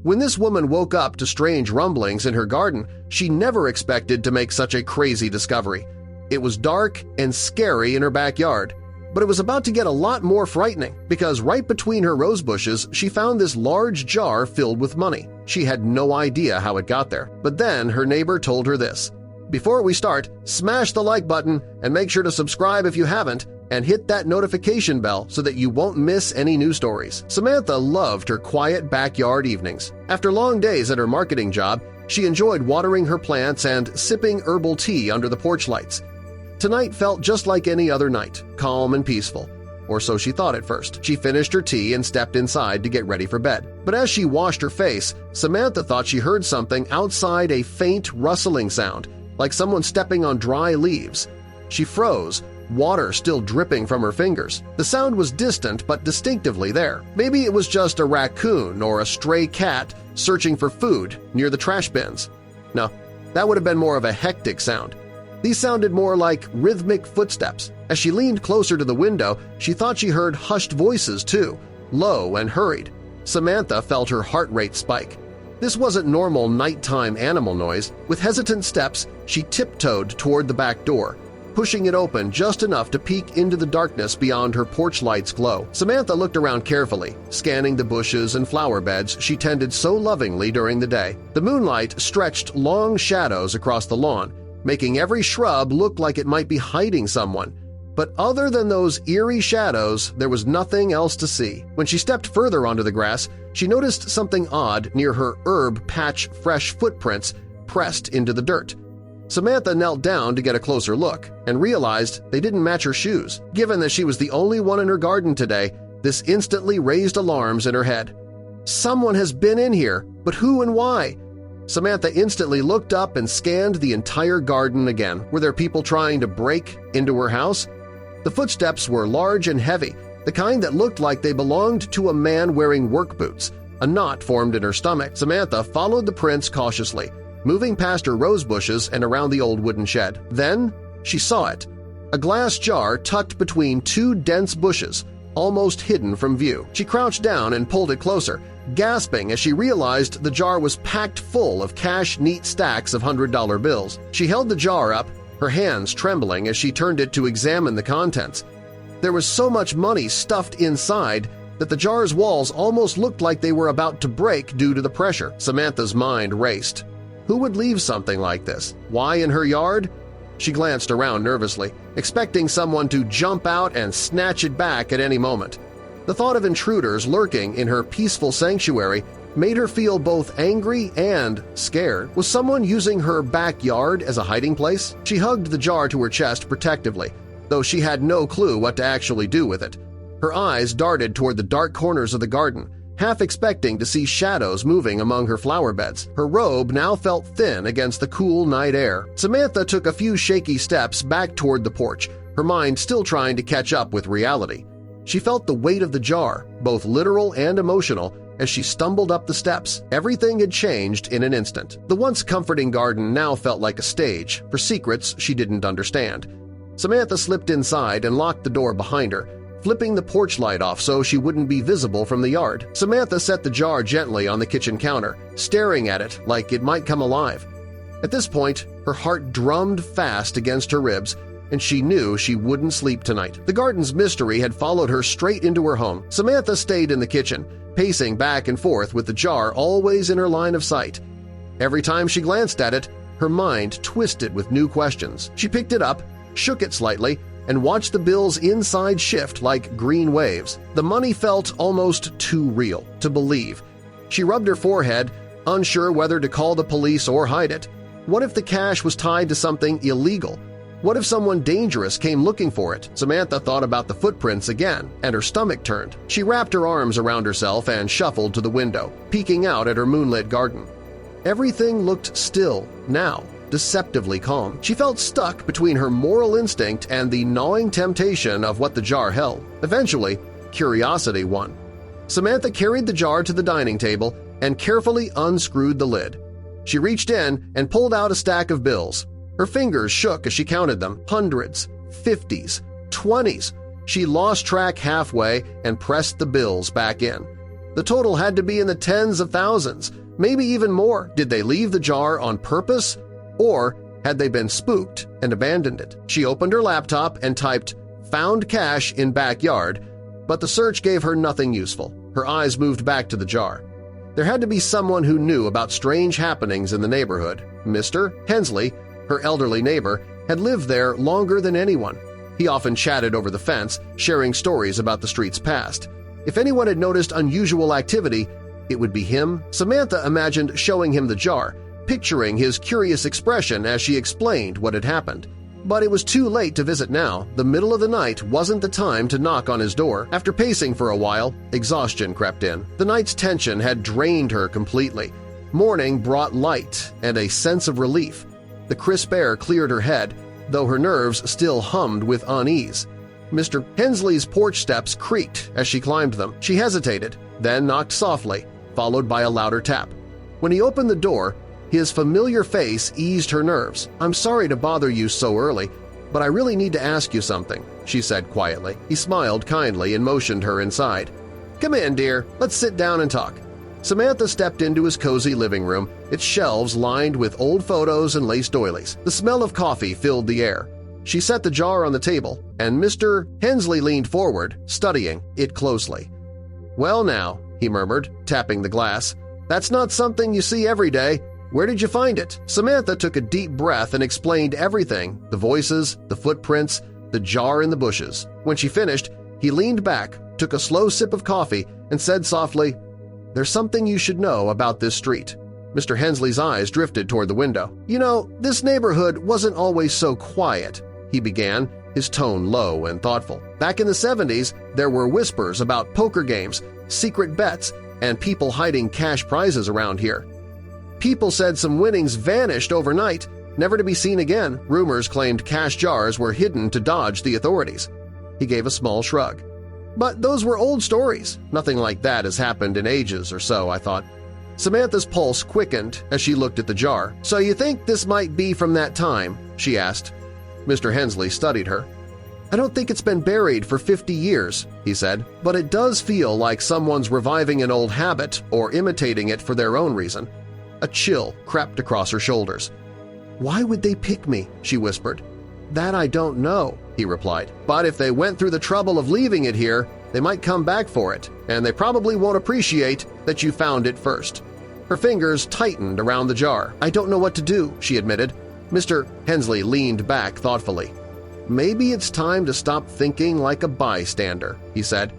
When this woman woke up to strange rumblings in her garden, she never expected to make such a crazy discovery. It was dark and scary in her backyard, but it was about to get a lot more frightening because right between her rose bushes she found this large jar filled with money. She had no idea how it got there, but then her neighbor told her this. Before we start, smash the like button and make sure to subscribe if you haven't, and hit that notification bell so that you won't miss any new stories. Samantha loved her quiet backyard evenings. After long days at her marketing job, she enjoyed watering her plants and sipping herbal tea under the porch lights. Tonight felt just like any other night, calm and peaceful. Or so she thought at first. She finished her tea and stepped inside to get ready for bed. But as she washed her face, Samantha thought she heard something outside, a faint rustling sound, like someone stepping on dry leaves. She froze, water still dripping from her fingers. The sound was distant but distinctively there. Maybe it was just a raccoon or a stray cat searching for food near the trash bins. No, that would have been more of a hectic sound. These sounded more like rhythmic footsteps. As she leaned closer to the window, she thought she heard hushed voices too, low and hurried. Samantha felt her heart rate spike. This wasn't normal nighttime animal noise. With hesitant steps, she tiptoed toward the back door, pushing it open just enough to peek into the darkness beyond her porch light's glow. Samantha looked around carefully, scanning the bushes and flower beds she tended so lovingly during the day. The moonlight stretched long shadows across the lawn, making every shrub look like it might be hiding someone. But other than those eerie shadows, there was nothing else to see. When she stepped further onto the grass, she noticed something odd near her herb patch fresh footprints pressed into the dirt. Samantha knelt down to get a closer look and realized they didn't match her shoes. Given that she was the only one in her garden today, this instantly raised alarms in her head. Someone has been in here, but who and why? Samantha instantly looked up and scanned the entire garden again. Were there people trying to break into her house? The footsteps were large and heavy, the kind that looked like they belonged to a man wearing work boots. A knot formed in her stomach. Samantha followed the prints cautiously, moving past her rose bushes and around the old wooden shed. Then she saw it, a glass jar tucked between two dense bushes, almost hidden from view. She crouched down and pulled it closer, gasping as she realized the jar was packed full of cash-neat stacks of $100 bills. She held the jar up, her hands trembling as she turned it to examine the contents. There was so much money stuffed inside that the jar's walls almost looked like they were about to break due to the pressure. Samantha's mind raced. Who would leave something like this? Why in her yard? She glanced around nervously, expecting someone to jump out and snatch it back at any moment. The thought of intruders lurking in her peaceful sanctuary made her feel both angry and scared. Was someone using her backyard as a hiding place? She hugged the jar to her chest protectively, though she had no clue what to actually do with it. Her eyes darted toward the dark corners of the garden, half expecting to see shadows moving among her flower beds. Her robe now felt thin against the cool night air. Samantha took a few shaky steps back toward the porch, her mind still trying to catch up with reality. She felt the weight of the jar, both literal and emotional, as she stumbled up the steps. Everything had changed in an instant. The once comforting garden now felt like a stage for secrets she didn't understand. Samantha slipped inside and locked the door behind her, flipping the porch light off so she wouldn't be visible from the yard. Samantha set the jar gently on the kitchen counter, staring at it like it might come alive. At this point, her heart drummed fast against her ribs, and she knew she wouldn't sleep tonight. The garden's mystery had followed her straight into her home. Samantha stayed in the kitchen, pacing back and forth with the jar always in her line of sight. Every time she glanced at it, her mind twisted with new questions. She picked it up, shook it slightly, and watched the bills inside shift like green waves. The money felt almost too real to believe. She rubbed her forehead, unsure whether to call the police or hide it. What if the cash was tied to something illegal? What if someone dangerous came looking for it? Samantha thought about the footprints again, and her stomach turned. She wrapped her arms around herself and shuffled to the window, peeking out at her moonlit garden. Everything looked still now, deceptively calm. She felt stuck between her moral instinct and the gnawing temptation of what the jar held. Eventually, curiosity won. Samantha carried the jar to the dining table and carefully unscrewed the lid. She reached in and pulled out a stack of bills. Her fingers shook as she counted them. Hundreds, 50s, 20s. She lost track halfway and pressed the bills back in. The total had to be in the tens of thousands, maybe even more. Did they leave the jar on purpose? Or had they been spooked and abandoned it? She opened her laptop and typed, "Found cash in backyard," but the search gave her nothing useful. Her eyes moved back to the jar. There had to be someone who knew about strange happenings in the neighborhood. Mr. Hensley, her elderly neighbor, had lived there longer than anyone. He often chatted over the fence, sharing stories about the street's past. If anyone had noticed unusual activity, it would be him. Samantha imagined showing him the jar, picturing his curious expression as she explained what had happened. But it was too late to visit now. The middle of the night wasn't the time to knock on his door. After pacing for a while, exhaustion crept in. The night's tension had drained her completely. Morning brought light and a sense of relief. The crisp air cleared her head, though her nerves still hummed with unease. Mr. Hensley's porch steps creaked as she climbed them. She hesitated, then knocked softly, followed by a louder tap. When he opened the door, his familiar face eased her nerves. "I'm sorry to bother you so early, but I really need to ask you something," she said quietly. He smiled kindly and motioned her inside. "Come in, dear. Let's sit down and talk." Samantha stepped into his cozy living room, its shelves lined with old photos and lace doilies. The smell of coffee filled the air. She set the jar on the table, and Mr. Hensley leaned forward, studying it closely. "Well now," he murmured, tapping the glass, "that's not something you see every day. Where did you find it?" Samantha took a deep breath and explained everything, the voices, the footprints, the jar in the bushes. When she finished, he leaned back, took a slow sip of coffee, and said softly, "There's something you should know about this street." Mr. Hensley's eyes drifted toward the window. "You know, this neighborhood wasn't always so quiet," he began, his tone low and thoughtful. "Back in the 70s, there were whispers about poker games, secret bets, and people hiding cash prizes around here. People said some winnings vanished overnight, never to be seen again. Rumors claimed cash jars were hidden to dodge the authorities." He gave a small shrug. "But those were old stories. Nothing like that has happened in ages or so," I thought. Samantha's pulse quickened as she looked at the jar. "So you think this might be from that time?" she asked. Mr. Hensley studied her. "I don't think it's been buried for 50 years, he said, "but it does feel like someone's reviving an old habit or imitating it for their own reason." A chill crept across her shoulders. "Why would they pick me?" she whispered. "That I don't know," he replied. "But if they went through the trouble of leaving it here, they might come back for it, and they probably won't appreciate that you found it first." Her fingers tightened around the jar. "I don't know what to do," she admitted. Mr. Hensley leaned back thoughtfully. "Maybe it's time to stop thinking like a bystander," he said.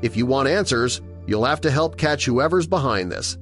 "If you want answers, you'll have to help catch whoever's behind this."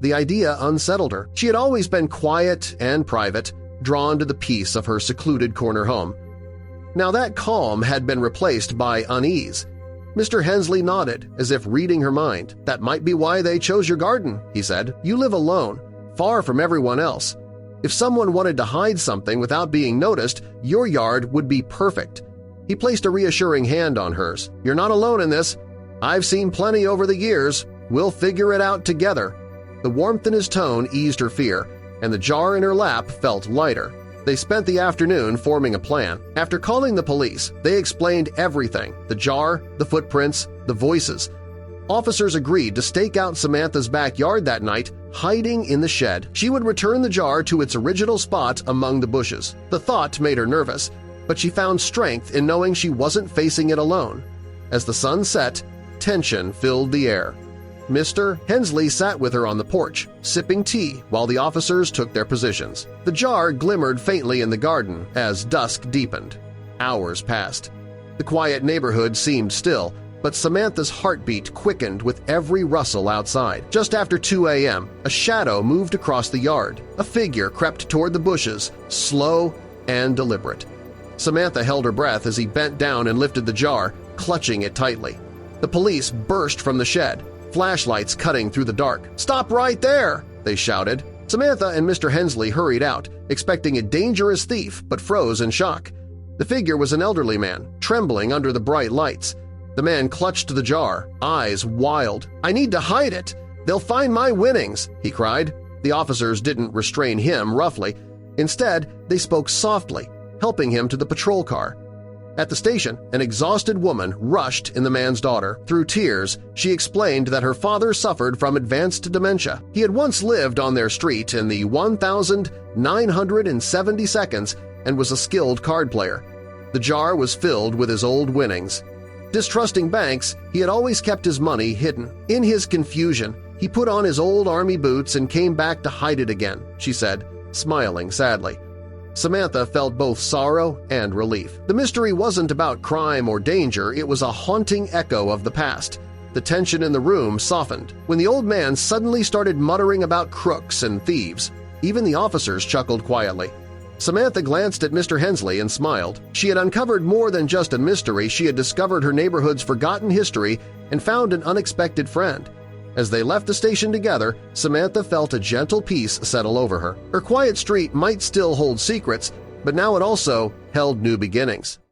The idea unsettled her. She had always been quiet and private, drawn to the peace of her secluded corner home. Now that calm had been replaced by unease. Mr. Hensley nodded, as if reading her mind. "That might be why they chose your garden," he said. "You live alone, far from everyone else. If someone wanted to hide something without being noticed, your yard would be perfect." He placed a reassuring hand on hers. "You're not alone in this. I've seen plenty over the years. We'll figure it out together." The warmth in his tone eased her fear, and the jar in her lap felt lighter. They spent the afternoon forming a plan. After calling the police, they explained everything – the jar, the footprints, the voices. Officers agreed to stake out Samantha's backyard that night, hiding in the shed. She would return the jar to its original spot among the bushes. The thought made her nervous, but she found strength in knowing she wasn't facing it alone. As the sun set, tension filled the air. Mr. Hensley sat with her on the porch, sipping tea while the officers took their positions. The jar glimmered faintly in the garden as dusk deepened. Hours passed. The quiet neighborhood seemed still, but Samantha's heartbeat quickened with every rustle outside. Just after 2 a.m., a shadow moved across the yard. A figure crept toward the bushes, slow and deliberate. Samantha held her breath as he bent down and lifted the jar, clutching it tightly. The police burst from the shed, flashlights cutting through the dark. "Stop right there!" they shouted. Samantha and Mr. Hensley hurried out, expecting a dangerous thief, but froze in shock. The figure was an elderly man, trembling under the bright lights. The man clutched the jar, eyes wild. "I need to hide it! They'll find my winnings!" he cried. The officers didn't restrain him roughly. Instead, they spoke softly, helping him to the patrol car. At the station, an exhausted woman rushed in the man's daughter. Through tears, she explained that her father suffered from advanced dementia. He had once lived on their street in the 1,970 and was a skilled card player. The jar was filled with his old winnings. Distrusting banks, he had always kept his money hidden. In his confusion, he put on his old army boots and came back to hide it again, she said, smiling sadly. Samantha felt both sorrow and relief. The mystery wasn't about crime or danger, it was a haunting echo of the past. The tension in the room softened when the old man suddenly started muttering about crooks and thieves. Even the officers chuckled quietly. Samantha glanced at Mr. Hensley and smiled. She had uncovered more than just a mystery, she had discovered her neighborhood's forgotten history and found an unexpected friend. As they left the station together, Samantha felt a gentle peace settle over her. Her quiet street might still hold secrets, but now it also held new beginnings.